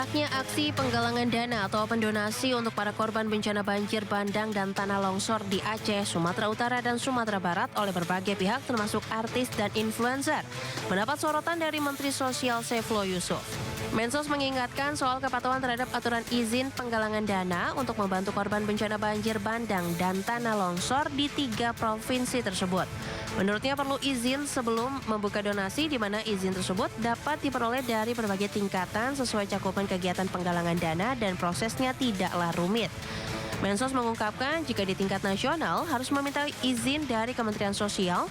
Maraknya aksi penggalangan dana atau pendonasi untuk para korban bencana banjir bandang dan tanah longsor di Aceh, Sumatera Utara, dan Sumatera Barat oleh berbagai pihak termasuk artis dan influencer mendapat sorotan dari Menteri Sosial Saifullah Yusuf. Mensos mengingatkan soal kepatuhan terhadap aturan izin penggalangan dana untuk membantu korban bencana banjir bandang dan tanah longsor di 3 provinsi tersebut. Menurutnya perlu izin sebelum membuka donasi, di mana izin tersebut dapat diperoleh dari berbagai tingkatan sesuai cakupan kegiatan penggalangan dana dan prosesnya tidaklah rumit. Mensos mengungkapkan jika di tingkat nasional harus meminta izin dari Kementerian Sosial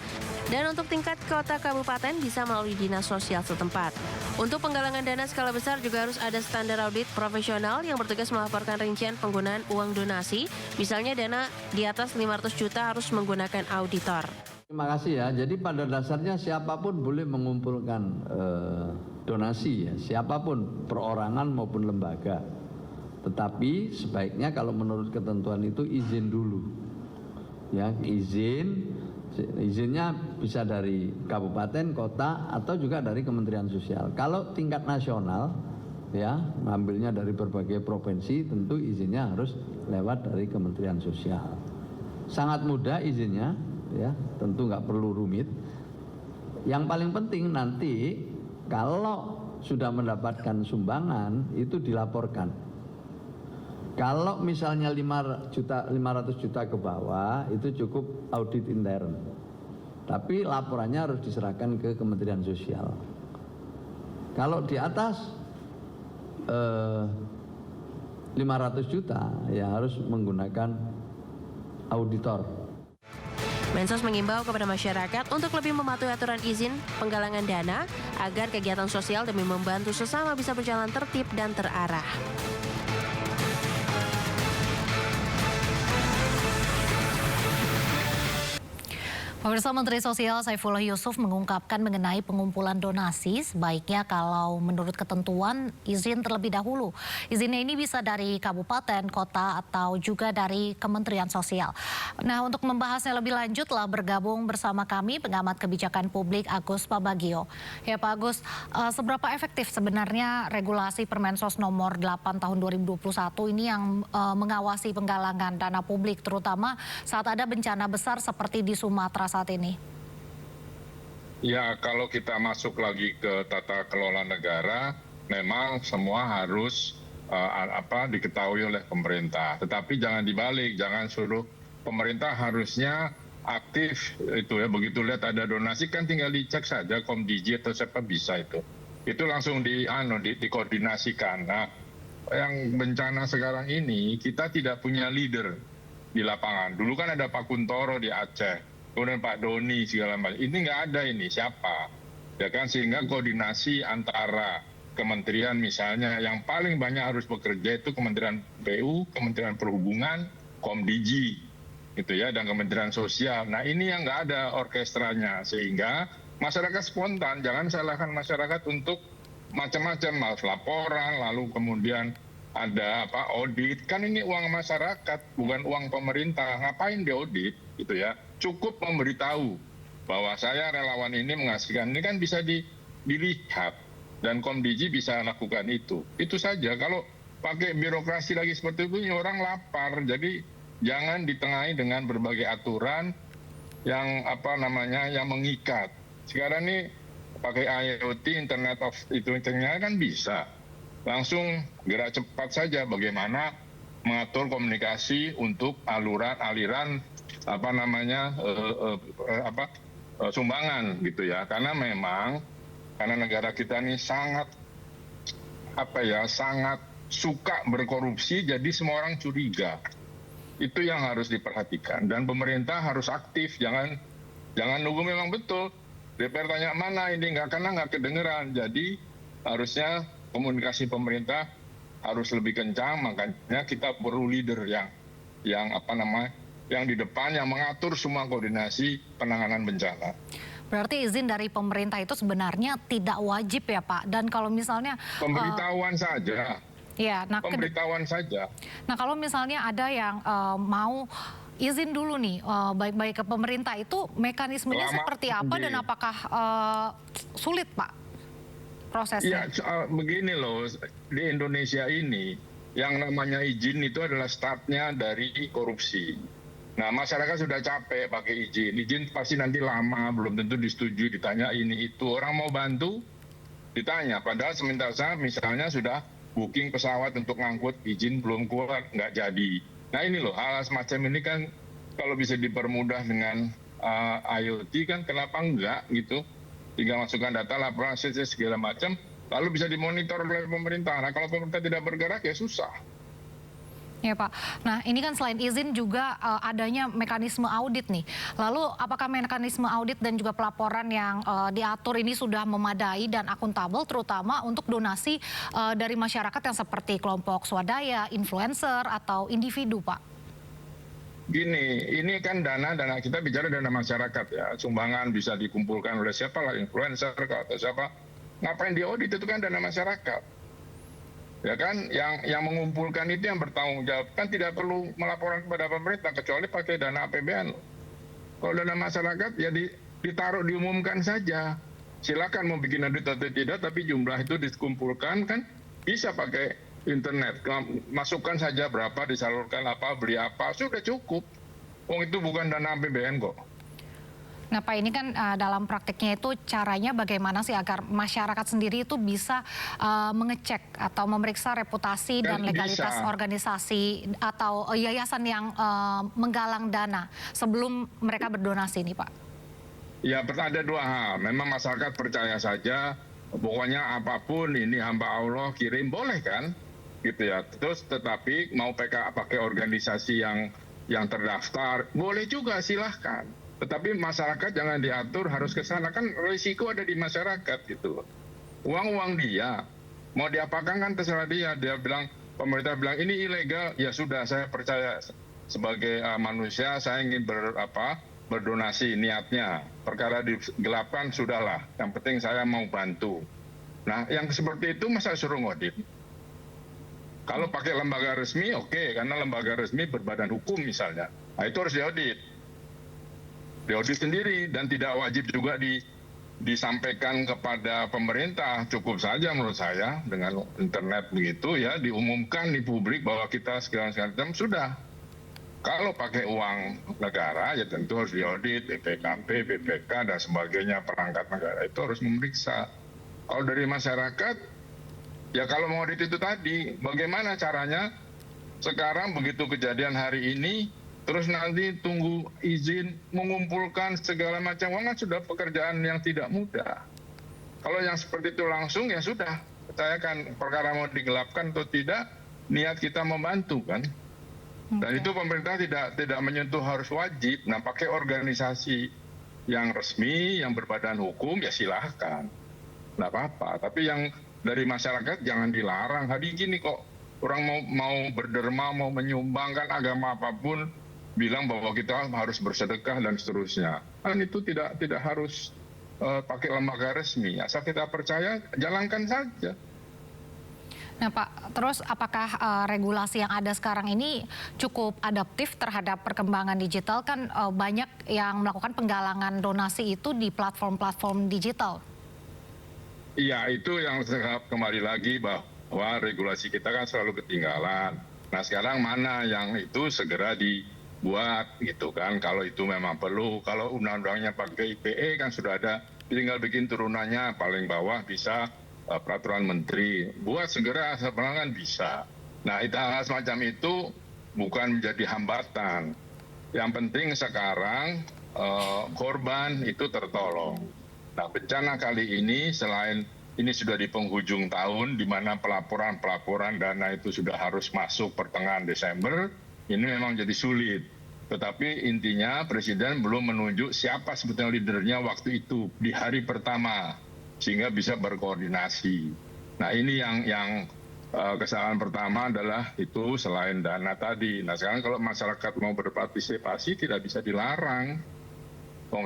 dan untuk tingkat kota kabupaten bisa melalui dinas sosial setempat. Untuk penggalangan dana skala besar juga harus ada standar audit profesional yang bertugas melaporkan rincian penggunaan uang donasi. Misalnya dana di atas 500 juta harus menggunakan auditor. Terima kasih ya. Jadi pada dasarnya siapapun boleh mengumpulkan donasi ya, siapapun perorangan maupun lembaga. Tetapi sebaiknya kalau menurut ketentuan itu izin dulu. Ya, izinnya bisa dari kabupaten, kota atau juga dari Kementerian Sosial. Kalau tingkat nasional ya, ngambilnya dari berbagai provinsi, tentu izinnya harus lewat dari Kementerian Sosial. Sangat mudah izinnya. Ya, tentu nggak perlu rumit. Yang paling penting nanti kalau sudah mendapatkan sumbangan itu dilaporkan. Kalau misalnya 500 juta ke bawah itu cukup audit intern. Tapi laporannya harus diserahkan ke Kementerian Sosial. Kalau di atas 500 juta ya harus menggunakan auditor. Mensos mengimbau kepada masyarakat untuk lebih mematuhi aturan izin penggalangan dana agar kegiatan sosial demi membantu sesama bisa berjalan tertib dan terarah. Pemirsa, Menteri Sosial Saifullah Yusuf mengungkapkan mengenai pengumpulan donasi sebaiknya kalau menurut ketentuan izin terlebih dahulu. Izinnya ini bisa dari kabupaten, kota, atau juga dari Kementerian Sosial. Nah, untuk membahasnya lebih lanjut telah bergabung bersama kami pengamat kebijakan publik Agus Pambagio. Ya Pak Agus, seberapa efektif sebenarnya regulasi Permensos nomor 8 tahun 2021 ini yang mengawasi penggalangan dana publik terutama saat ada bencana besar seperti di Sumatera saat ini? Ya, kalau kita masuk lagi ke tata kelola negara, memang semua harus diketahui oleh pemerintah. Tetapi jangan dibalik, jangan suruh pemerintah harusnya aktif itu ya. Begitu lihat ada donasi kan tinggal dicek saja Komdiji atau siapa bisa itu. Itu langsung dikoordinasikan. Nah, yang bencana sekarang ini kita tidak punya leader di lapangan. Dulu kan ada Pak Kuntoro di Aceh. Kemudian Pak Doni segala macam. Ini nggak ada ini siapa, ya kan, sehingga koordinasi antara kementerian misalnya yang paling banyak harus bekerja itu Kementerian PU, Kementerian Perhubungan, Komdiji, gitu ya, dan Kementerian Sosial. Nah ini yang nggak ada orkestranya sehingga masyarakat spontan. Jangan salahkan masyarakat untuk macam-macam, malas laporan, lalu kemudian ada audit. Kan ini uang masyarakat, bukan uang pemerintah. Ngapain diaudit, gitu ya? Cukup memberitahu bahwa saya relawan ini menghasilkan, ini kan bisa dilihat dan Komdiji bisa lakukan itu saja. Kalau pakai birokrasi lagi seperti itu orang lapar. Jadi jangan ditengahi dengan berbagai aturan yang yang mengikat. Sekarang ini pakai IoT, Internet of Things kan bisa langsung gerak cepat saja bagaimana mengatur komunikasi untuk aliran sumbangan gitu ya. Karena memang negara kita ini sangat suka berkorupsi, jadi semua orang curiga. Itu yang harus diperhatikan dan pemerintah harus aktif, jangan nunggu memang betul DPR tanya mana ini karena nggak kedengeran. Jadi harusnya komunikasi pemerintah harus lebih kencang, makanya kita perlu leader yang di depan yang mengatur semua koordinasi penanganan bencana. Berarti izin dari pemerintah itu sebenarnya tidak wajib ya Pak. Dan kalau misalnya pemberitahuan saja. Ya, pemberitahuan saja. Nah, kalau misalnya ada yang mau izin dulu nih, baik-baik ke pemerintah, itu mekanismenya seperti apa dan apakah sulit Pak prosesnya? Ya, begini loh, di Indonesia ini yang namanya izin itu adalah startnya dari korupsi. Nah, masyarakat sudah capek pakai izin. Izin pasti nanti lama, belum tentu disetujui, ditanya ini itu. Orang mau bantu, ditanya. Padahal sementara misalnya sudah booking pesawat untuk ngangkut, izin belum keluar, nggak jadi. Nah ini loh, hal semacam ini kan kalau bisa dipermudah dengan IoT kan kenapa enggak gitu. Tinggal masukkan data, laporan, segala macam, lalu bisa dimonitor oleh pemerintah. Nah kalau pemerintah tidak bergerak ya susah. Ya Pak, nah ini kan selain izin juga adanya mekanisme audit nih. Lalu apakah mekanisme audit dan juga pelaporan yang diatur ini sudah memadai dan akuntabel terutama untuk donasi dari masyarakat yang seperti kelompok swadaya, influencer atau individu Pak? Gini, ini kan dana kita bicara dana masyarakat ya. Sumbangan bisa dikumpulkan oleh siapa lah, influencer atau siapa. Ngapain diaudit, itu kan dana masyarakat. Ya kan, yang mengumpulkan itu yang bertanggung jawab, kan tidak perlu melaporkan kepada pemerintah kecuali pakai dana APBN. Kalau dana masyarakat ya ditaruh, diumumkan saja. Silakan mau bikin audit atau tidak, tapi jumlah itu dikumpulkan kan bisa pakai internet. Masukkan saja berapa, disalurkan apa, beli apa, sudah cukup. Itu bukan dana APBN kok. Nah Pak, ini kan dalam praktiknya itu caranya bagaimana sih agar masyarakat sendiri itu bisa mengecek atau memeriksa reputasi dan legalitas organisasi atau yayasan yang menggalang dana sebelum mereka berdonasi nih Pak? Ya, ada dua hal. Memang masyarakat percaya saja, pokoknya apapun ini hamba Allah kirim, boleh kan? Gitu ya. Terus tetapi mau pakai organisasi yang terdaftar, boleh juga, silahkan. Tetapi masyarakat jangan diatur harus ke sana, kan risiko ada di masyarakat gitu. Uang dia mau diapakan kan terserah dia. Pemerintah bilang ini ilegal, ya sudah, saya percaya sebagai manusia saya ingin berdonasi niatnya. Perkara digelapkan sudahlah, yang penting saya mau bantu. Nah yang seperti itu masa suruh ngodit? Kalau pakai lembaga resmi oke, karena lembaga resmi berbadan hukum misalnya, nah itu harus diaudit sendiri dan tidak wajib juga disampaikan kepada pemerintah. Cukup saja menurut saya dengan internet begitu ya, diumumkan di publik bahwa kita segala macam sudah. Kalau pakai uang negara ya tentu harus diaudit, BPKP, BPK dan sebagainya, perangkat negara itu harus memeriksa. Kalau dari masyarakat ya kalau mau audit itu tadi, bagaimana caranya sekarang begitu kejadian hari ini terus nanti tunggu izin, mengumpulkan segala macam uang kan sudah pekerjaan yang tidak mudah. Kalau yang seperti itu langsung ya sudah, percayakan perkara mau digelapkan atau tidak, niat kita membantu kan. Dan itu pemerintah tidak menyentuh harus wajib. Nah pakai organisasi yang resmi, yang berbadan hukum ya silahkan, nggak apa-apa. Tapi yang dari masyarakat jangan dilarang. Hari gini kok orang mau berderma, mau menyumbangkan agama apapun, bilang bahwa kita harus bersedekah dan seterusnya. Kan itu tidak harus pakai lembaga resmi. Asal kita percaya, jalankan saja. Nah Pak, terus apakah regulasi yang ada sekarang ini cukup adaptif terhadap perkembangan digital? Kan banyak yang melakukan penggalangan donasi itu di platform-platform digital. Iya, itu yang kembali lagi bahwa regulasi kita kan selalu ketinggalan. Nah sekarang mana yang itu segera buat gitu kan, kalau itu memang perlu. Kalau undang-undangnya pakai IPE kan sudah ada, tinggal bikin turunannya paling bawah bisa peraturan menteri, buat segera sebenarnya bisa. Nah itu hal semacam itu bukan menjadi hambatan. Yang penting sekarang korban itu tertolong. Nah bencana kali ini selain ini sudah di penghujung tahun di mana pelaporan dana itu sudah harus masuk pertengahan Desember, ini memang jadi sulit. Tetapi intinya Presiden belum menunjuk siapa sebetulnya leadernya waktu itu di hari pertama sehingga bisa berkoordinasi. Nah ini yang kesalahan pertama adalah itu selain dana tadi. Nah sekarang kalau masyarakat mau berpartisipasi tidak bisa dilarang.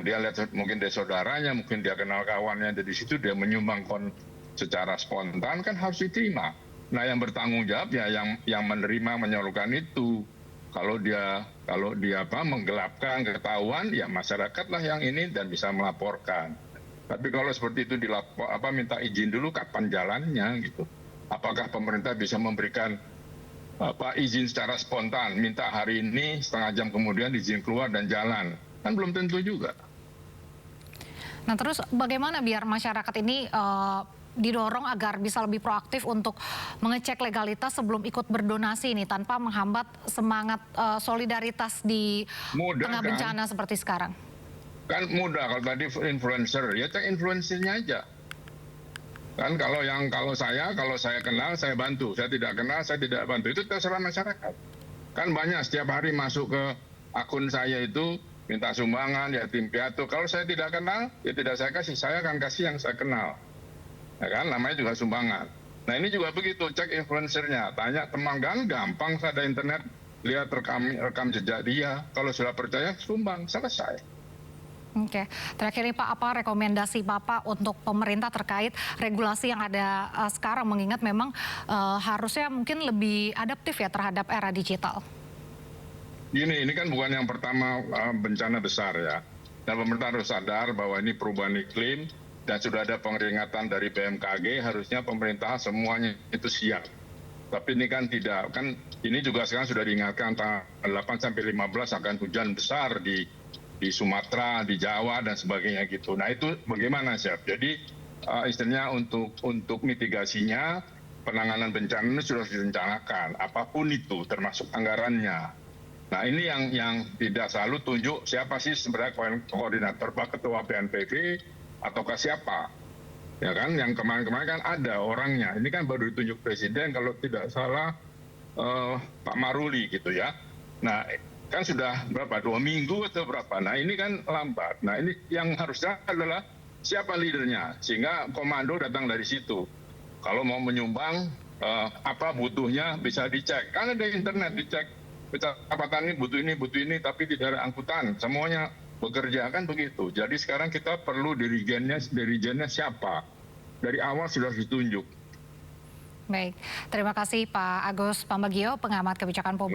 Dia lihat mungkin dia saudaranya, mungkin dia kenal kawannya, di situ dia menyumbang secara spontan kan harus diterima. Nah yang bertanggung jawab ya yang menerima menyalurkan itu. Kalau dia menggelapkan ketahuan ya masyarakatlah yang ini dan bisa melaporkan. Tapi kalau seperti itu minta izin dulu kapan jalannya gitu. Apakah pemerintah bisa memberikan izin secara spontan, minta hari ini setengah jam kemudian izin keluar dan jalan? Kan belum tentu juga. Nah terus bagaimana biar masyarakat ini didorong agar bisa lebih proaktif untuk mengecek legalitas sebelum ikut berdonasi ini tanpa menghambat semangat solidaritas di tengah bencana seperti sekarang? Kan mudah kalau tadi influencer, ya cek influencernya aja. Kan kalau saya kenal saya bantu, saya tidak kenal saya tidak bantu, itu terserah masyarakat. Kan banyak setiap hari masuk ke akun saya itu minta sumbangan, yatim piatu. Kalau saya tidak kenal, ya tidak saya kasih. Saya akan kasih yang saya kenal. Ya kan, namanya juga sumbangan. Nah ini juga begitu, cek influencernya. Tanya teman, gampang, ada internet, lihat rekam jejak dia. Kalau sudah percaya, sumbang, selesai. Oke, terakhir nih Pak, apa rekomendasi Bapak untuk pemerintah terkait regulasi yang ada sekarang, mengingat memang harusnya mungkin lebih adaptif ya terhadap era digital? Gini, ini kan bukan yang pertama bencana besar ya. Dan pemerintah harus sadar bahwa ini perubahan iklim dan sudah ada peringatan dari BMKG, harusnya pemerintah semuanya itu siap. Tapi ini kan tidak, kan ini juga sekarang sudah diingatkan tanggal 8 sampai 15 akan hujan besar di Sumatera, di Jawa dan sebagainya gitu. Nah itu bagaimana siap? Jadi istilahnya untuk mitigasinya, penanganan bencana ini sudah direncanakan, apapun itu termasuk anggarannya. Nah ini yang tidak selalu tunjuk siapa sih sebenarnya koordinator, Pak Ketua BNPB ataukah siapa. Ya kan, yang kemarin-kemarin kan ada orangnya. Ini kan baru ditunjuk Presiden kalau tidak salah Pak Maruli gitu ya. Nah kan sudah berapa, 2 minggu atau berapa. Nah ini kan lambat. Nah ini yang harusnya adalah siapa leadernya, sehingga komando datang dari situ. Kalau mau menyumbang apa butuhnya bisa dicek. Kan ada internet dicek. Kecamatan ini butuh ini, tapi tidak ada angkutan. Semuanya bekerja kan begitu. Jadi sekarang kita perlu dirijennya siapa. Dari awal sudah ditunjuk. Baik, terima kasih Pak Agus Pambagio, pengamat kebijakan publik.